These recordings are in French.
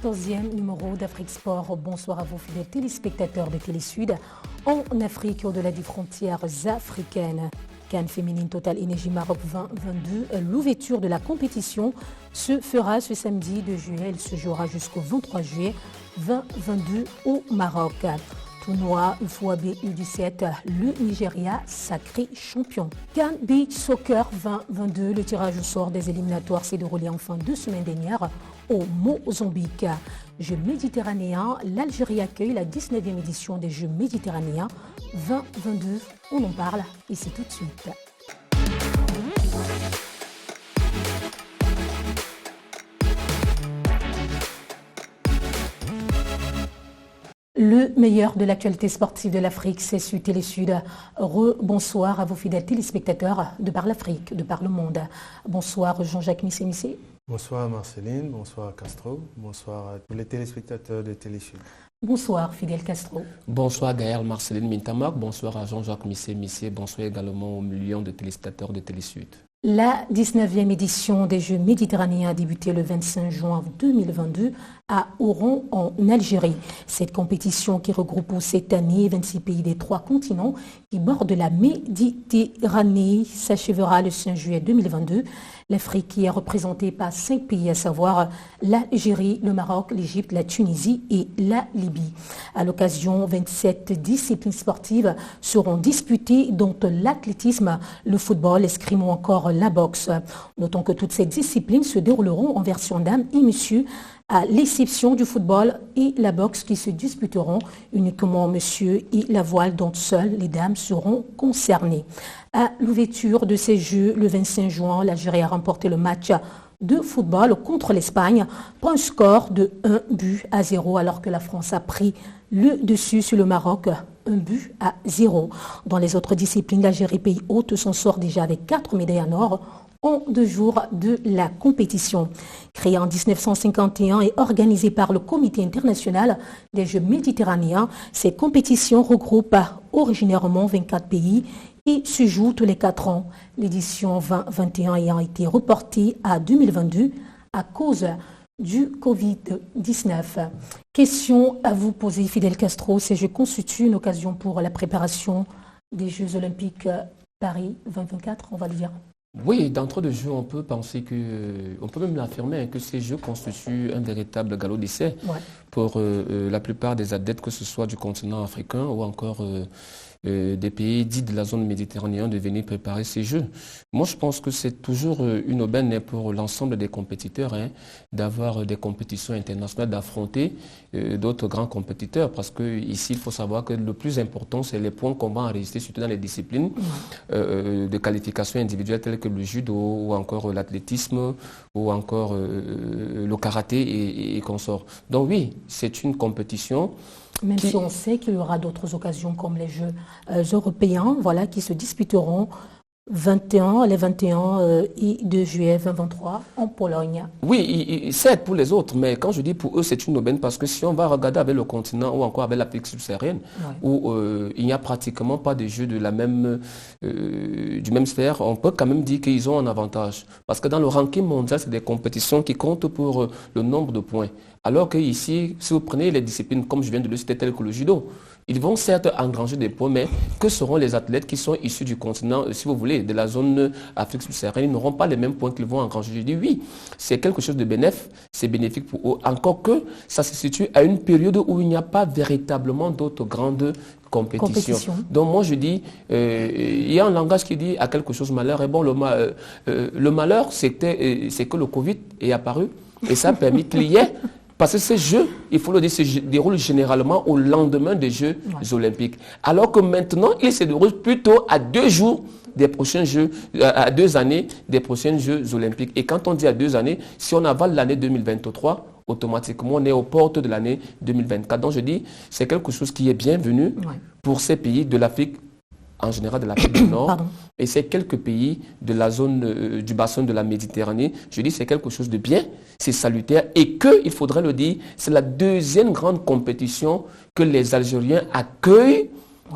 14e numéro d'Afrique Sport. Bonsoir à vous fidèles téléspectateurs de Télé Sud en Afrique et au-delà des frontières africaines. CAN féminine Total Énergie Maroc 2022. L'ouverture de la compétition se fera ce samedi 2 juillet. Elle se jouera jusqu'au 23 juillet 2022 au Maroc. Tournoi UFOAB U17, le Nigeria sacré champion. CAN Beach Soccer 2022, le tirage au sort des éliminatoires s'est déroulé en fin de semaine dernière au Mozambique. Jeux méditerranéens, l'Algérie accueille la 19e édition des Jeux méditerranéens 2022. On en parle ici tout de suite. Le meilleur de l'actualité sportive de l'Afrique, c'est sur Télé Sud. Bonsoir à vos fidèles téléspectateurs de par l'Afrique, de par le monde. Bonsoir Jean-Jacques Missé. Bonsoir Marceline, bonsoir Castro, bonsoir à tous les téléspectateurs de Télé Sud. Bonsoir Fidel Castro. Bonsoir Gaël Marceline Mintamak, bonsoir à Jean-Jacques Missé, bonsoir également aux millions de téléspectateurs de Télé Sud. La 19e édition des Jeux méditerranéens a débuté le 25 juin 2022 à Oran en Algérie. Cette compétition qui regroupe cette année 26 pays des 3 continents qui bordent la Méditerranée s'achèvera le 5 juillet 2022. L'Afrique qui est représentée par 5 pays, à savoir l'Algérie, le Maroc, l'Égypte, la Tunisie et la Libye. À l'occasion, 27 disciplines sportives seront disputées, dont l'athlétisme, le football, l'escrime ou encore la boxe. Notons que toutes ces disciplines se dérouleront en version dames et messieurs, à l'exception du football et la boxe qui se disputeront uniquement messieurs et la voile dont seules les dames seront concernées. À l'ouverture de ces Jeux, le 25 juin, l'Algérie a remporté le match de football contre l'Espagne pour un score de 1-0 alors que la France a pris le dessus sur le Maroc 1-0. Dans les autres disciplines, l'Algérie, pays hôte, s'en sort déjà avec 4 médailles en or en 2 jours de la compétition. Créée en 1951 et organisée par le Comité international des Jeux méditerranéens, ces compétitions regroupent originairement 24 pays et se jouent tous les 4 ans. L'édition 2021 ayant été reportée à 2022 à cause du Covid-19. Question à vous poser, Fidel Castro. Ces Jeux constituent une occasion pour la préparation des Jeux olympiques Paris 2024, on va le dire. Oui, d'entrée de jeu, on peut penser on peut même l'affirmer que ces Jeux constituent un véritable galop d'essai pour la plupart des athlètes, que ce soit du continent africain ou encore des pays dits de la zone méditerranéenne, de venir préparer ces Jeux. Moi, je pense que c'est toujours une aubaine pour l'ensemble des compétiteurs d'avoir des compétitions internationales, d'affronter d'autres grands compétiteurs, parce qu'ici, il faut savoir que le plus important, c'est les points qu'on va enregistrer, surtout dans les disciplines de qualification individuelle telles que le judo ou encore l'athlétisme ou encore le karaté et consorts. Donc oui, c'est une compétition. Même si on sait qu'il y aura d'autres occasions comme les Jeux européens, qui se disputeront les 21 et 2 juillet 2023 en Pologne. Oui, c'est pour les autres, mais quand je dis pour eux, c'est une aubaine parce que si on va regarder avec le continent ou encore avec l'Afrique subsaharienne, où il n'y a pratiquement pas de jeux de la même, du même sphère, on peut quand même dire qu'ils ont un avantage. Parce que dans le ranking mondial, c'est des compétitions qui comptent pour le nombre de points. Alors qu'ici, si vous prenez les disciplines, comme je viens de le citer, telles que le judo, ils vont certes engranger des points, mais que seront les athlètes qui sont issus du continent, si vous voulez, de la zone Afrique subsaharienne, ils n'auront pas les mêmes points qu'ils vont engranger. Je dis oui, c'est quelque chose de bénéfique, c'est bénéfique pour eux. Encore que ça se situe à une période où il n'y a pas véritablement d'autres grandes compétitions. Donc moi je dis, il y a un langage qui dit à quelque chose malheur. Et bon, le malheur, c'est que le Covid est apparu et ça a permis qu'il y ait. Parce que ces Jeux, il faut le dire, se déroulent généralement au lendemain des Jeux olympiques. Alors que maintenant, ils se déroulent plutôt à 2 jours des prochains Jeux, à 2 années des prochains Jeux olympiques. Et quand on dit à 2 années, si on avale l'année 2023, automatiquement, on est aux portes de l'année 2024. Donc je dis, c'est quelque chose qui est bienvenu pour ces pays de l'Afrique, en général de l'Afrique du Nord, et c'est quelques pays de la zone du bassin de la Méditerranée. Je dis c'est quelque chose de bien, c'est salutaire et que, il faudrait le dire, c'est la 2e grande compétition que les Algériens accueillent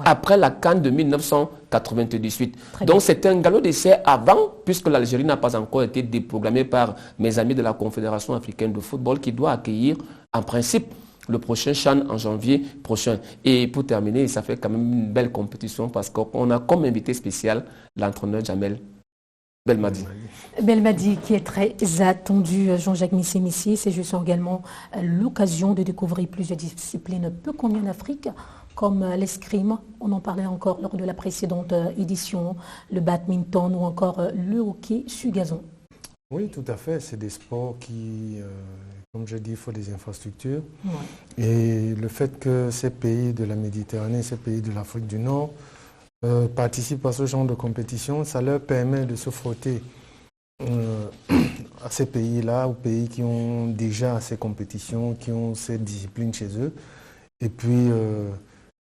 après la CAN de 1998. Donc c'est un galop d'essai avant, puisque l'Algérie n'a pas encore été déprogrammée par mes amis de la Confédération africaine de football qui doit accueillir en principe le prochain CHAN en janvier prochain. Et pour terminer, ça fait quand même une belle compétition parce qu'on a comme invité spécial l'entraîneur Djamel Belmadi. Belmadi qui est très attendu, Jean-Jacques Missi. C'est juste également l'occasion de découvrir plusieurs disciplines peu connues en Afrique, comme l'escrime, on en parlait encore lors de la précédente édition, le badminton ou encore le hockey sur gazon. Oui, tout à fait. C'est des sports qui, comme je dis, il faut des infrastructures. Ouais. Et le fait que ces pays de la Méditerranée, ces pays de l'Afrique du Nord participent à ce genre de compétition, ça leur permet de se frotter à ces pays-là, aux pays qui ont déjà ces compétitions, qui ont ces disciplines chez eux. Et puis,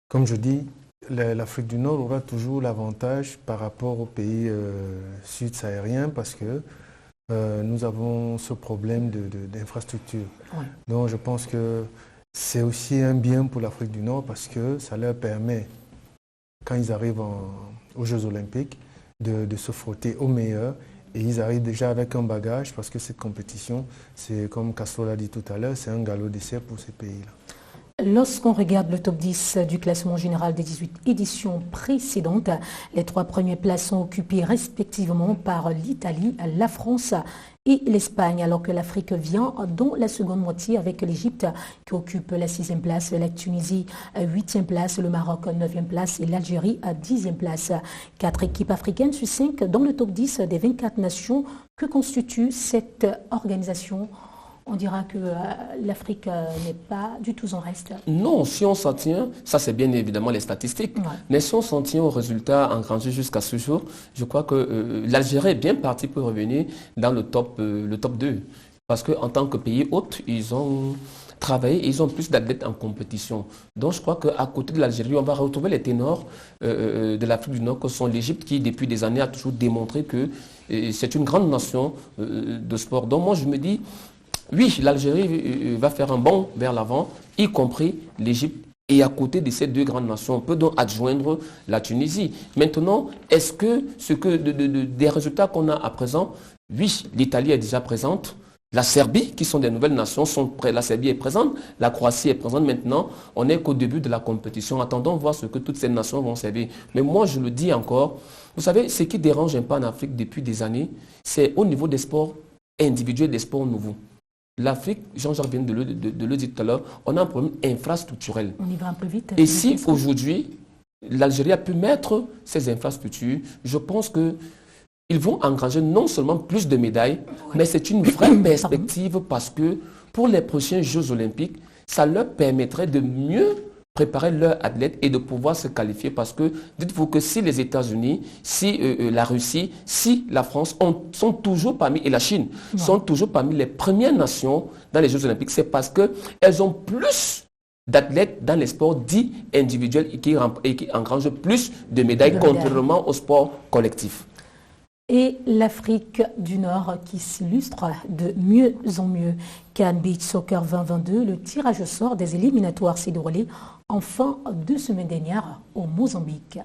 comme je dis, l'Afrique du Nord aura toujours l'avantage par rapport aux pays sud-sahariens parce que nous avons ce problème d'infrastructure. Ouais. Donc je pense que c'est aussi un bien pour l'Afrique du Nord parce que ça leur permet, quand ils arrivent aux Jeux Olympiques, de se frotter aux meilleurs. Et ils arrivent déjà avec un bagage parce que cette compétition, c'est comme Castro l'a dit tout à l'heure, c'est un galop d'essai pour ces pays-là. Lorsqu'on regarde le top 10 du classement général des 18 éditions précédentes, les 3 premières places sont occupées respectivement par l'Italie, la France et l'Espagne, alors que l'Afrique vient dans la seconde moitié avec l'Égypte qui occupe la 6e place, la Tunisie 8e place, le Maroc 9e place et l'Algérie 10e place. 4 équipes africaines sur 5 dans le top 10 des 24 nations. Que constitue cette organisation ? On dira que l'Afrique n'est pas du tout en reste. Non, si on s'en tient, ça c'est bien évidemment les statistiques, mais si on s'en tient aux résultats engrangés jusqu'à ce jour, je crois que l'Algérie est bien partie pour revenir dans le top 2. Parce qu'en tant que pays hôte, ils ont travaillé et ils ont plus d'athlètes en compétition. Donc je crois qu'à côté de l'Algérie, on va retrouver les ténors de l'Afrique du Nord, que sont l'Égypte, qui depuis des années a toujours démontré que c'est une grande nation de sport. Donc moi je me dis, oui, l'Algérie va faire un bond vers l'avant, y compris l'Égypte. Et à côté de ces 2 grandes nations, on peut donc adjoindre la Tunisie. Maintenant, est-ce que, des résultats qu'on a à présent, oui, l'Italie est déjà présente, la Serbie, qui sont des nouvelles nations, la Serbie est présente, la Croatie est présente. Maintenant, on n'est qu'au début de la compétition. Attendons voir ce que toutes ces nations vont servir. Mais moi, je le dis encore, vous savez, ce qui dérange un peu en Afrique depuis des années, c'est au niveau des sports individuels, des sports nouveaux. L'Afrique, Jean-Jacques vient de le dire tout à l'heure, on a un problème infrastructurel. On y va un peu vite. Et si aujourd'hui, l'Algérie a pu mettre ces infrastructures, je pense qu'ils vont engranger non seulement plus de médailles, mais c'est une vraie perspective parce que pour les prochains Jeux Olympiques, ça leur permettrait de mieux préparer leurs athlètes et de pouvoir se qualifier parce que dites-vous que si les États-Unis, si la Russie, si la France sont toujours parmi, et la Chine, sont toujours parmi les premières nations dans les Jeux Olympiques, c'est parce qu'elles ont plus d'athlètes dans les sports dits individuels et qui engrangent plus de médailles contrairement aux sports collectifs. Et l'Afrique du Nord qui s'illustre de mieux en mieux. CAN Beach Soccer 2022, le tirage au sort des éliminatoires s'est déroulé en fin de semaine dernière au Mozambique.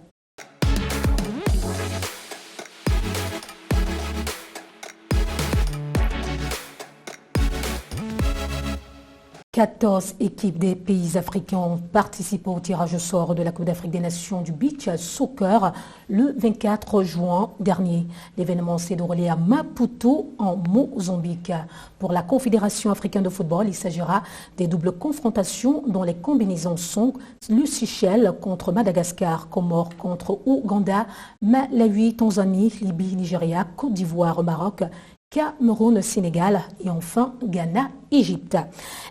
14 équipes des pays africains ont participé au tirage au sort de la Coupe d'Afrique des Nations du Beach Soccer le 24 juin dernier. L'événement s'est déroulé à Maputo, en Mozambique. Pour la Confédération africaine de football, il s'agira des doubles confrontations dont les combinaisons sont le Seychelles contre Madagascar, Comores contre Ouganda, Malawi, Tanzanie, Libye, Nigeria, Côte d'Ivoire, Maroc, Cameroun, Sénégal et enfin Ghana, Égypte.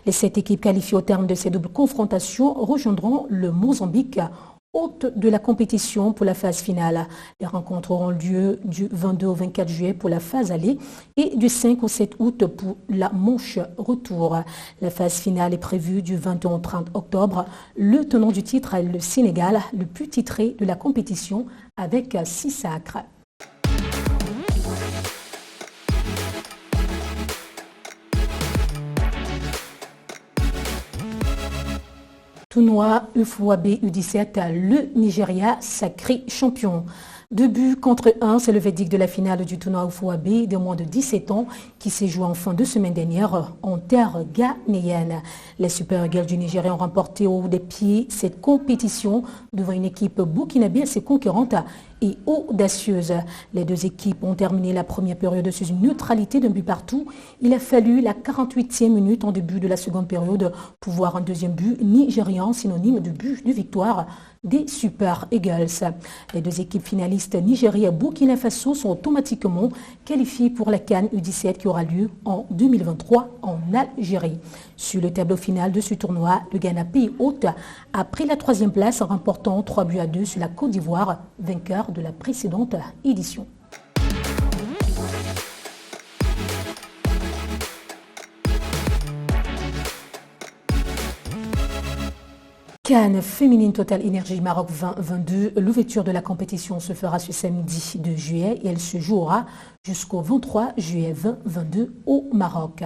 Les 7 équipes qualifiées au terme de ces doubles confrontations rejoindront le Mozambique, hôte de la compétition pour la phase finale. Les rencontres auront lieu du 22 au 24 juillet pour la phase aller et du 5 au 7 août pour la manche retour. La phase finale est prévue du 21 au 30 octobre. Le tenant du titre est le Sénégal, le plus titré de la compétition avec 6 sacres. Tournoi UFOAB U17, le Nigeria sacré champion. 2 buts contre 1, c'est le verdict de la finale du tournoi UFOAB de moins de 17 ans qui s'est joué en fin de semaine dernière en terre ghanéenne. Les Super Eagles du Nigeria ont remporté au haut des pieds cette compétition devant une équipe burkinabé assez conquérante et audacieuse. Les deux équipes ont terminé la première période sur une neutralité d'un but partout. Il a fallu la 48e minute en début de la seconde période pour voir un deuxième but nigérian, synonyme de but de victoire des Super Eagles. Les deux équipes finalistes Nigeria et Burkina Faso sont automatiquement qualifiées pour la CAN U17 qui aura lieu en 2023 en Algérie. Sur le tableau final de ce tournoi, le Ghana, pays hôte, a pris la 3e place en remportant 3-2 sur la Côte d'Ivoire, vainqueur de la précédente édition. CAN féminine Total Énergie Maroc 2022. L'ouverture de la compétition se fera ce samedi 2 juillet et elle se jouera jusqu'au 23 juillet 2022 au Maroc.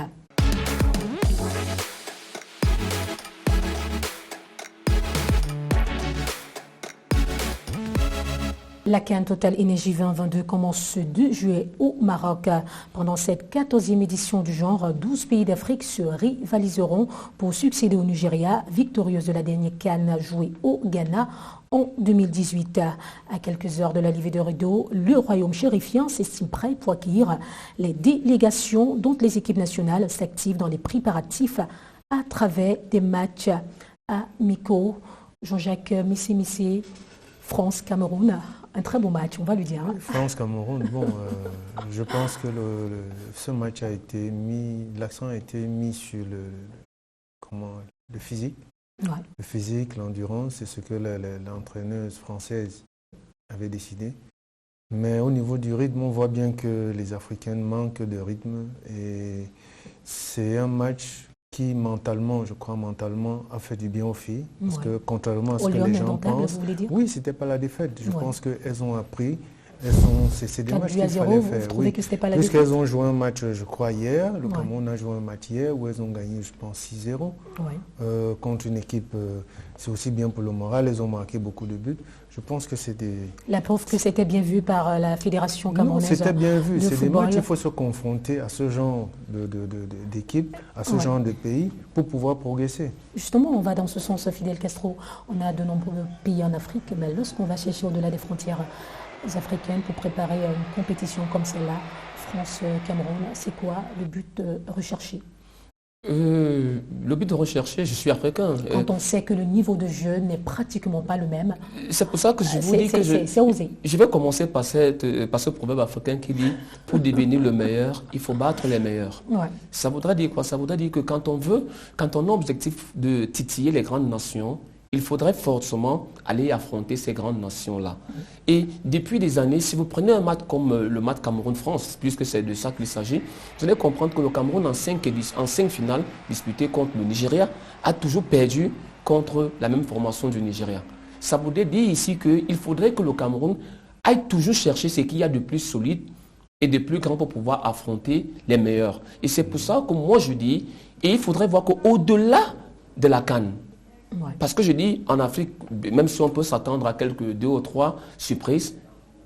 La CAN Total Énergie 2022 commence ce 2 juillet au Maroc. Pendant cette 14e édition du genre, 12 pays d'Afrique se rivaliseront pour succéder au Nigeria, victorieuse de la dernière CAN jouée au Ghana en 2018. À quelques heures de l'arrivée de rideau, le royaume chérifien s'estime prêt pour accueillir les délégations dont les équipes nationales s'activent dans les préparatifs à travers des matchs amicaux. Jean-Jacques Missé, France-Cameroun. Un très beau match, on va lui dire. Hein. France-Cameroun, bon, je pense que ce match a été mis, l'accent a été mis sur le physique. Ouais. Le physique, l'endurance, c'est ce que l'entraîneuse française avait décidé. Mais au niveau du rythme, on voit bien que les Africaines manquent de rythme. Et c'est un match qui mentalement, je crois a fait du bien aux filles. Parce que contrairement à ce que les gens pensent, oui, c'était pas la défaite. Je pense qu'elles ont appris. C'est des matchs qu'il fallait faire. Oui. Puisqu'elles ont joué un match, je crois, hier. Le Cameroun a joué un match hier où elles ont gagné, je pense, 6-0. Contre une équipe, c'est aussi bien pour le moral. Elles ont marqué beaucoup de buts. Je pense que c'est des... La preuve que c'était bien vu par la Fédération camerounaise. Non, c'était bien vu. C'est des matchs, il faut se confronter à ce genre d'équipe, à ce genre de pays pour pouvoir progresser. Justement, on va dans ce sens, Fidel Castro. On a de nombreux pays en Afrique, mais lorsqu'on va chercher au-delà des frontières africaines pour préparer une compétition comme celle-là, France-Cameroun, c'est quoi le but recherché? Le but de rechercher, je suis africain. Quand on sait que le niveau de jeu n'est pratiquement pas le même. C'est pour ça que je vous dis que c'est osé. Je vais commencer par ce proverbe africain qui dit « Pour devenir le meilleur, il faut battre les meilleurs ». Ça voudrait dire quoi? Ça voudrait dire que quand on a l'objectif de titiller les grandes nations, il faudrait forcément aller affronter ces grandes nations-là. Et depuis des années, si vous prenez un match comme le match Cameroun-France, puisque c'est de ça qu'il s'agit, vous allez comprendre que le Cameroun, en 5 finales disputées contre le Nigeria, a toujours perdu contre la même formation du Nigeria. Ça voudrait dire ici qu'il faudrait que le Cameroun aille toujours chercher ce qu'il y a de plus solide et de plus grand pour pouvoir affronter les meilleurs. Et c'est pour ça que moi je dis, et il faudrait voir qu'au-delà de la CAN, parce que je dis, en Afrique, même si on peut s'attendre à quelques 2 ou 3 surprises,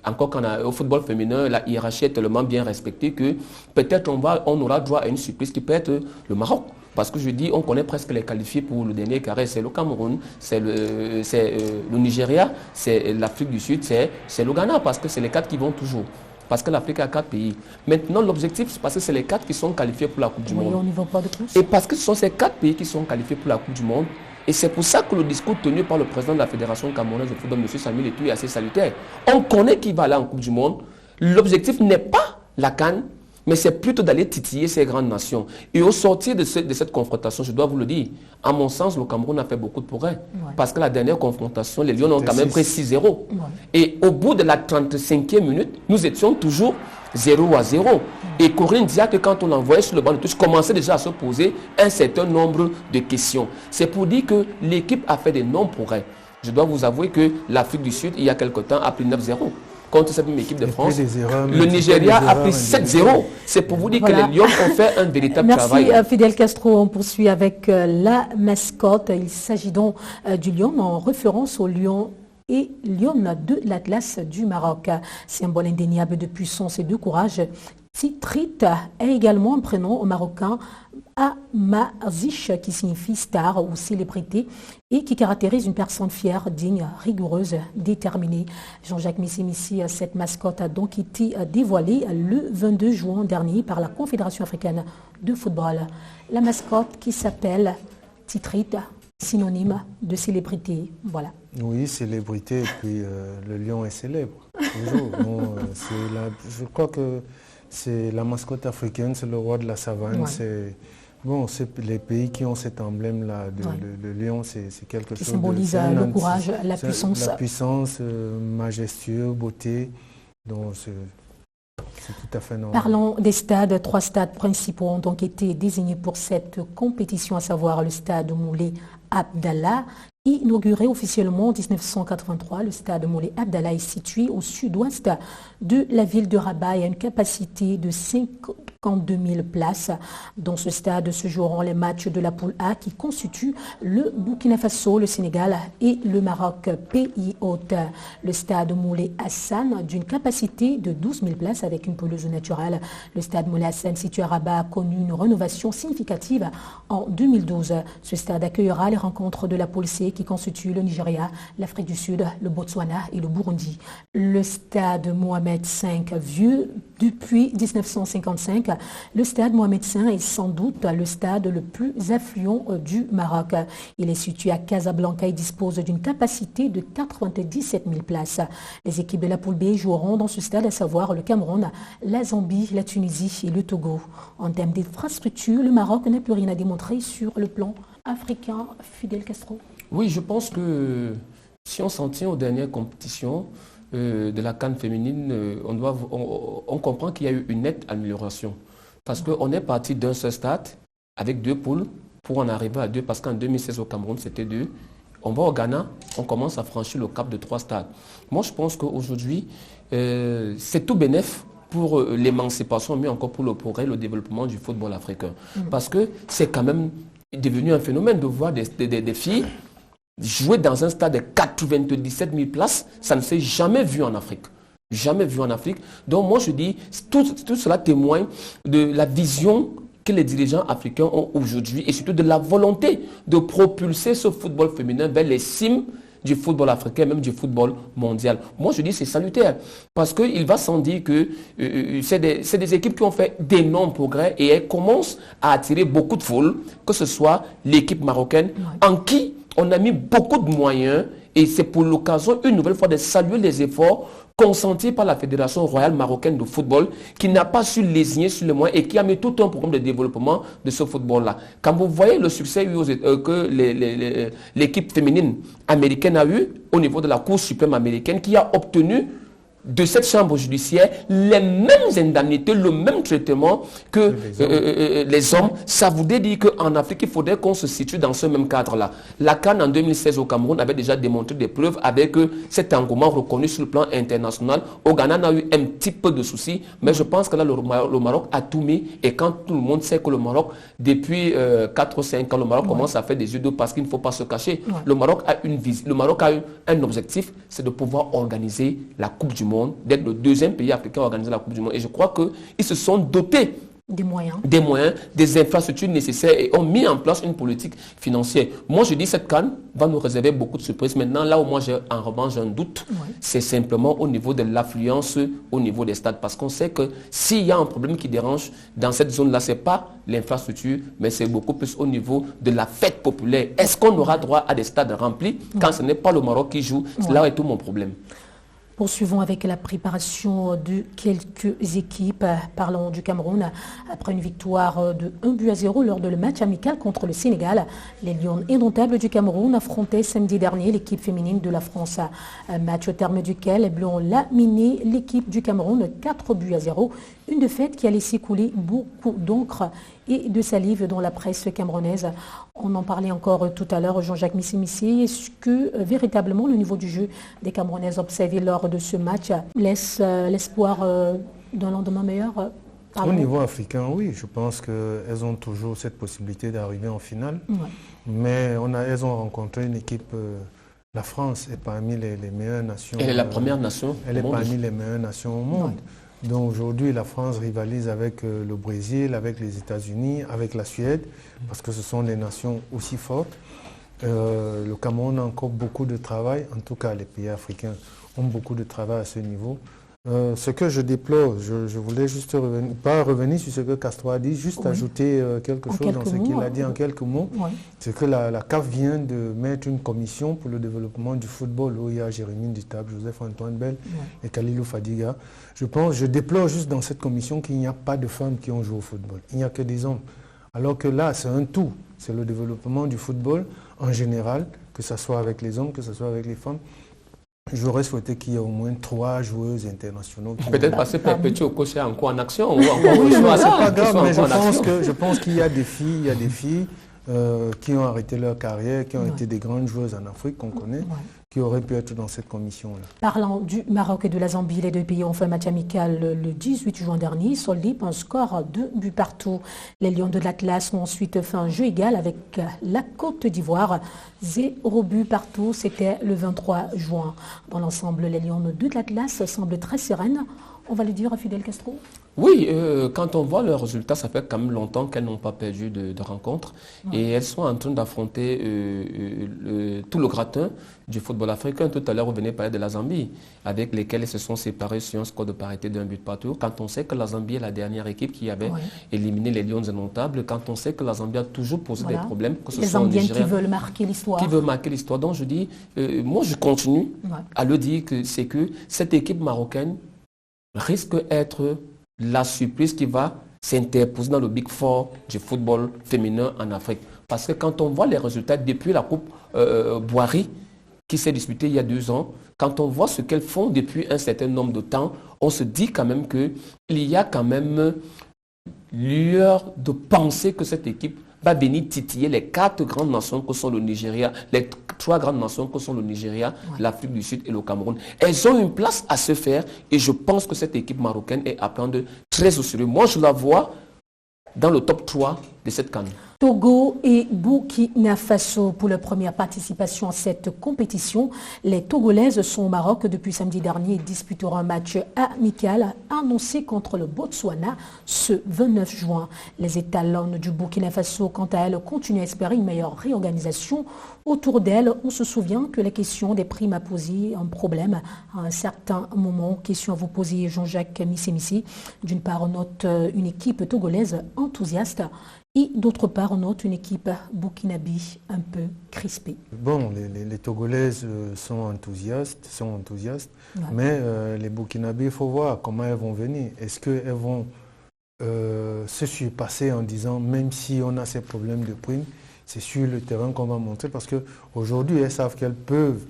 encore qu'au football féminin, la hiérarchie est tellement bien respectée que peut-être on aura droit à une surprise qui peut être le Maroc. Parce que je dis, on connaît presque les qualifiés pour le dernier carré, c'est le Cameroun, c'est le Nigeria, c'est l'Afrique du Sud, c'est le Ghana, parce que c'est les 4 qui vont toujours. Parce que l'Afrique a 4 pays. Maintenant, l'objectif, c'est parce que c'est les 4 qui sont qualifiés pour la Coupe du Monde. On n'y va pas de plus. Et parce que ce sont ces 4 pays qui sont qualifiés pour la Coupe du Monde. Et c'est pour ça que le discours tenu par le président de la Fédération camerounaise de football, M. Samuel Eto'o, est assez salutaire. On connaît qui va aller en Coupe du Monde. L'objectif n'est pas la CAN, mais c'est plutôt d'aller titiller ces grandes nations. Et au sortir de cette confrontation, je dois vous le dire, à mon sens, le Cameroun a fait beaucoup de progrès. Parce que la dernière confrontation, les Lions ont quand même pris 6-0. Et au bout de la 35e minute, nous étions toujours 0-0. Et Corinne Diacre, quand on l'envoyait sur le banc de touche, commençait déjà à se poser un certain nombre de questions. C'est pour dire que l'équipe a fait d'énormes progrès. Je dois vous avouer que l'Afrique du Sud, il y a quelque temps, a pris 9-0. contre cette même équipe de France. Le Nigeria Nigeria a pris 7-0. C'est pour vous dire que les Lions ont fait un véritable travail. Merci Fidel Castro. On poursuit avec la mascotte. Il s'agit donc du lion en référence au lion et lion de l'Atlas du Maroc. Symbole indéniable de puissance et de courage. Titrit est également un prénom au marocain Amazish qui signifie star ou célébrité et qui caractérise une personne fière, digne, rigoureuse, déterminée. Jean-Jacques Missi, cette mascotte a donc été dévoilée le 22 juin dernier par la Confédération africaine de football. La mascotte qui s'appelle Titrit, synonyme de célébrité. Voilà. Oui, célébrité, et puis le lion est célèbre. Toujours. Bon, je crois que c'est la mascotte africaine, c'est le roi de la savane. Ouais. C'est les pays qui ont cet emblème-là. Le lion, c'est quelque chose qui symbolise le courage, la puissance. La puissance, majestueux, beauté. Donc, c'est tout à fait normal. Parlons des stades. 3 stades principaux ont donc été désignés pour cette compétition, à savoir le stade Moulay Abdallah. Inauguré officiellement en 1983, le stade Moulay Abdallah est situé au sud-ouest de la ville de Rabat et a une capacité de 52 000 places. Dans ce stade se joueront les matchs de la poule A qui constituent le Burkina Faso, le Sénégal et le Maroc, pays hôte. Le stade Moulay Hassan, d'une capacité de 12 000 places avec une pelouse naturelle. Le stade Moulay Hassan situé à Rabat a connu une rénovation significative en 2012. Ce stade accueillera les rencontres de la poule C qui constituent le Nigeria, l'Afrique du Sud, le Botswana et le Burundi. Le stade Mohamed V, vieux depuis 1955, le stade Mohamed V est sans doute le stade le plus affluent du Maroc. Il est situé à Casablanca et dispose d'une capacité de 97 000 places. Les équipes de la poule B joueront dans ce stade, à savoir le Cameroun, la Zambie, la Tunisie et le Togo. En termes d'infrastructure, le Maroc n'a plus rien à démontrer sur le plan africain. Fidel Castro. Oui, je pense que si on s'en tient aux dernières compétitions de la CAN féminine, on comprend qu'il y a eu une nette amélioration. Parce qu'on est parti d'un seul stade avec 2 poules pour en arriver à 2, parce qu'en 2016 au Cameroun, c'était 2. On va au Ghana, on commence à franchir le cap de 3 stades. Moi, je pense qu'aujourd'hui, c'est tout bénef pour l'émancipation, mais encore pour le progrès, le développement du football africain. Parce que c'est quand même devenu un phénomène de voir des filles jouer dans un stade de 97 000 places. Ça ne s'est jamais vu en Afrique. Jamais vu en Afrique. Donc moi je dis, tout cela témoigne de la vision que les dirigeants africains ont aujourd'hui et surtout de la volonté de propulser ce football féminin vers les cimes du football africain, même du football mondial. Moi, je dis c'est salutaire parce qu'il va sans dire que c'est des équipes qui ont fait d'énormes progrès et elles commencent à attirer beaucoup de foule, que ce soit l'équipe marocaine, en qui on a mis beaucoup de moyens et c'est pour l'occasion, une nouvelle fois, de saluer les efforts consentis par la Fédération royale marocaine de football qui n'a pas su lésigner sur les moyens et qui a mis tout un programme de développement de ce football-là. Quand vous voyez le succès que l'équipe féminine américaine a eu au niveau de la Cour suprême américaine qui a obtenu de cette chambre judiciaire les mêmes indemnités, le même traitement que les hommes, ça voudrait dire qu'en Afrique, il faudrait qu'on se situe dans ce même cadre-là. La CAN en 2016 au Cameroun avait déjà démontré des preuves avec cet engouement reconnu sur le plan international. Au Ghana, on a eu un petit peu de soucis, mais je pense que là, le Maroc a tout mis. Et quand tout le monde sait que le Maroc, depuis 4 ou 5 ans, le Maroc commence à faire des yeux d'eau parce qu'il ne faut pas se cacher. Le Maroc a une vision, le Maroc a eu un objectif, c'est de pouvoir organiser la Coupe du Monde, d'être le 2e pays africain à organiser la Coupe du Monde. Et je crois qu'ils se sont dotés des moyens, des infrastructures nécessaires et ont mis en place une politique financière. Moi, je dis cette CAN va nous réserver beaucoup de surprises. Maintenant, là où moi, en revanche, j'ai un doute, c'est simplement au niveau de l'affluence au niveau des stades. Parce qu'on sait que s'il y a un problème qui dérange dans cette zone-là, ce n'est pas l'infrastructure, mais c'est beaucoup plus au niveau de la fête populaire. Est-ce qu'on aura droit à des stades remplis quand ce n'est pas le Maroc qui joue? C'est là où est tout mon problème. Poursuivons avec la préparation de quelques équipes. Parlons du Cameroun. Après une victoire de 1-0 lors de le match amical contre le Sénégal, les Lions indomptables du Cameroun affrontaient samedi dernier l'équipe féminine de la France. Un match au terme duquel les Bleus ont laminé l'équipe du Cameroun 4-0. Une défaite qui a laissé couler beaucoup d'encre et de salive dans la presse camerounaise. On en parlait encore tout à l'heure, Jean-Jacques Missi. Est-ce que véritablement le niveau du jeu des Camerounaises observé lors de ce match laisse l'espoir d'un lendemain meilleur? Au niveau africain, oui, je pense qu'elles ont toujours cette possibilité d'arriver en finale. Ouais. Mais elles ont rencontré une équipe, la France est parmi les meilleures nations. Elle est la première nation. Elle est parmi les meilleures nations au monde. Ouais. Donc aujourd'hui, la France rivalise avec le Brésil, avec les États-Unis, avec la Suède, parce que ce sont des nations aussi fortes. Le Cameroun a encore beaucoup de travail, en tout cas les pays africains ont beaucoup de travail à ce niveau. Ce que je déplore, je voulais juste pas revenir sur ce que Castro a dit, juste ajouter quelque chose dans ce qu'il a dit en quelques mots. Ouais. C'est que la CAF vient de mettre une commission pour le développement du football où il y a Jérémy Dutable, Joseph-Antoine Bell et Khalilou Fadiga. Je déplore juste dans cette commission qu'il n'y a pas de femmes qui ont joué au football. Il n'y a que des hommes. Alors que là, c'est un tout. C'est le développement du football en général, que ce soit avec les hommes, que ce soit avec les femmes. J'aurais souhaité qu'il y ait au moins 3 joueuses internationaux. Peut-être passer Perpétue au coach encore en action ou encore oui, c'est pas grave, mais je pense qu'il y a des filles, qui ont arrêté leur carrière, qui ont été des grandes joueuses en Afrique qu'on connaît, qui auraient pu être dans cette commission-là. Parlant du Maroc et de la Zambie, les deux pays ont fait un match amical le 18 juin dernier, soldé par un score 2 buts partout. Les Lions de l'Atlas ont ensuite fait un jeu égal avec la Côte d'Ivoire. 0 but partout, c'était le 23 juin. Dans l'ensemble, les Lions de l'Atlas semblent très sereines. On va le dire à Fidel Castro. Oui, quand on voit leurs résultats, ça fait quand même longtemps qu'elles n'ont pas perdu de rencontre. Et elles sont en train d'affronter tout le gratin du football africain. Tout à l'heure, vous venez parler de la Zambie, avec lesquelles elles se sont séparées sur un score de parité d'un but partout. Quand on sait que la Zambie est la dernière équipe qui avait éliminé les Lions indomptables, quand on sait que la Zambie a toujours posé des problèmes, que ce les soit Zambiennes qui veulent marquer l'histoire. Qui veulent marquer l'histoire. Donc je dis, moi je continue à le dire que c'est que cette équipe marocaine risque d'être la surprise qui va s'interposer dans le Big Four du football féminin en Afrique. Parce que quand on voit les résultats depuis la Coupe Boiry, qui s'est disputée il y a 2 ans, quand on voit ce qu'elles font depuis un certain nombre de temps, on se dit quand même qu'il y a quand même lueur de penser que cette équipe va venir titiller les 4 grandes nations que sont le Nigeria, les 3 grandes nations que sont le Nigeria, l'Afrique du Sud et le Cameroun. Elles ont une place à se faire et je pense que cette équipe marocaine est à prendre très au sérieux. Moi, je la vois dans le top 3 de cette CAN. Togo et Burkina Faso pour leur première participation à cette compétition. Les Togolaises sont au Maroc depuis samedi dernier et disputeront un match amical annoncé contre le Botswana ce 29 juin. Les étalons du Burkina Faso, quant à elles, continuent à espérer une meilleure réorganisation. Autour d'elles, on se souvient que la question des primes a posé un problème à un certain moment. Question à vous poser, Jean-Jacques Missi. D'une part, on note une équipe togolaise enthousiaste. Et d'autre part, on note une équipe burkinabé un peu crispée. Bon, les Togolaises sont enthousiastes, mais les Burkinabés, il faut voir comment elles vont venir. Est-ce qu'elles vont se surpasser en disant, même si on a ces problèmes de primes, c'est sur le terrain qu'on va montrer, parce qu'aujourd'hui, elles savent qu'elles peuvent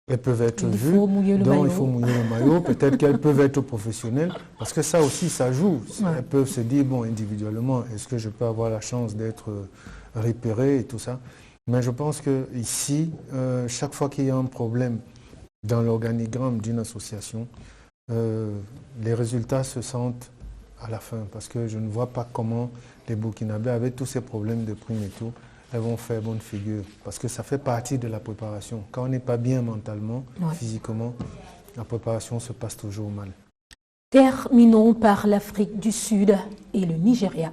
être vues, donc il faut mouiller le maillot, peut-être qu'elles peuvent être professionnelles, parce que ça aussi, ça joue. Elles peuvent se dire, bon, individuellement, est-ce que je peux avoir la chance d'être repérée et tout ça. Mais je pense qu'ici, chaque fois qu'il y a un problème dans l'organigramme d'une association, les résultats se sentent à la fin, parce que je ne vois pas comment les Burkinabés, avec tous ces problèmes de primes et tout, elles vont faire bonne figure, parce que ça fait partie de la préparation. Quand on n'est pas bien mentalement, physiquement, la préparation se passe toujours mal. Terminons par l'Afrique du Sud et le Nigeria.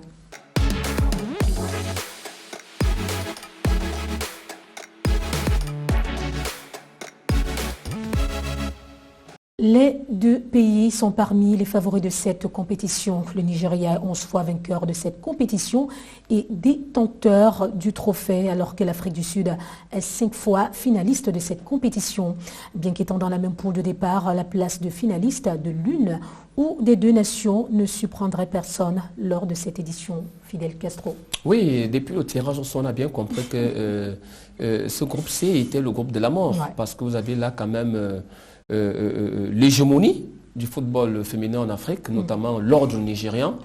Les 2 pays sont parmi les favoris de cette compétition. Le Nigeria est 11 fois vainqueur de cette compétition et détenteur du trophée, alors que l'Afrique du Sud est 5 fois finaliste de cette compétition. Bien qu'étant dans la même poule de départ, la place de finaliste de l'une ou des 2 nations ne surprendrait personne lors de cette édition. Fidel Castro. Oui, depuis le tirage, on a bien compris que ce groupe C était le groupe de la mort, parce que vous avez là quand même l'hégémonie du football féminin en Afrique, notamment l'ordre nigérian.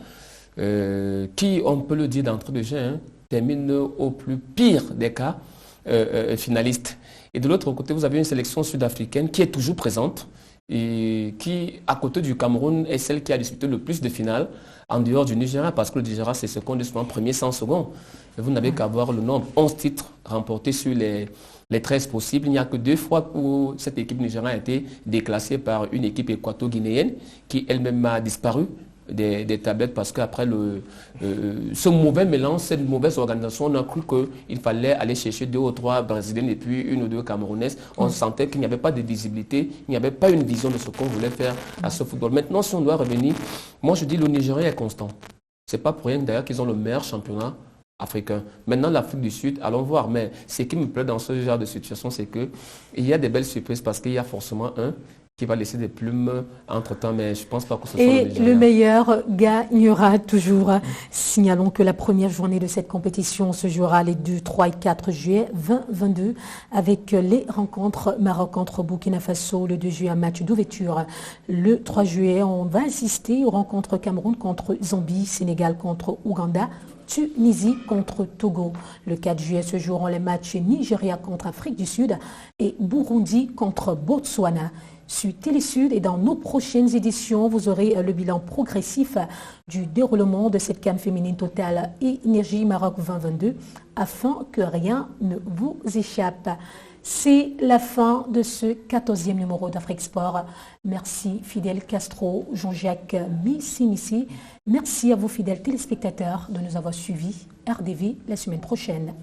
qui, on peut le dire d'entrée de jeu, hein, termine au plus pire des cas finaliste. Et de l'autre côté, vous avez une sélection sud-africaine qui est toujours présente et qui, à côté du Cameroun, est celle qui a disputé le plus de finales en dehors du Nigeria, parce que le Nigeria, c'est ce qu'on dit souvent premier sans second. Et vous n'avez qu'à voir le nombre, 11 titres remportés sur les 13 possibles. Il n'y a que 2 fois où cette équipe nigériane a été déclassée par une équipe équato-guinéenne qui elle-même a disparu des tablettes parce qu'après ce mauvais mélange, cette mauvaise organisation, on a cru qu'il fallait aller chercher 2 ou 3 Brésiliennes et puis 1 ou 2 Camerounaises. On sentait qu'il n'y avait pas de visibilité, il n'y avait pas une vision de ce qu'on voulait faire à ce football. Maintenant, si on doit revenir, moi je dis le Nigeria est constant. C'est pas pour rien d'ailleurs qu'ils ont le meilleur championnat africain. Maintenant, l'Afrique du Sud, allons voir. Mais ce qui me plaît dans ce genre de situation, c'est qu'il y a des belles surprises parce qu'il y a forcément un qui va laisser des plumes entre-temps, mais je ne pense pas que ce soit Et le meilleur gagnera toujours. Signalons que la première journée de cette compétition se jouera les 2, 3 et 4 juillet 2022 avec les rencontres Maroc contre Burkina Faso, le 2 juillet un match d'ouverture. Le 3 juillet, on va assister aux rencontres Cameroun contre Zambie, Sénégal contre Ouganda, Tunisie contre Togo. Le 4 juillet se joueront les matchs Nigeria contre Afrique du Sud et Burundi contre Botswana. Sur Télésud et dans nos prochaines éditions, vous aurez le bilan progressif du déroulement de cette CAN féminine Total Énergie Maroc 2022 afin que rien ne vous échappe. C'est la fin de ce 14e numéro d'Afrique Sport. Merci Fidèle Castro, Jean-Jacques Missi. Merci à vous fidèles téléspectateurs de nous avoir suivis. RDV la semaine prochaine.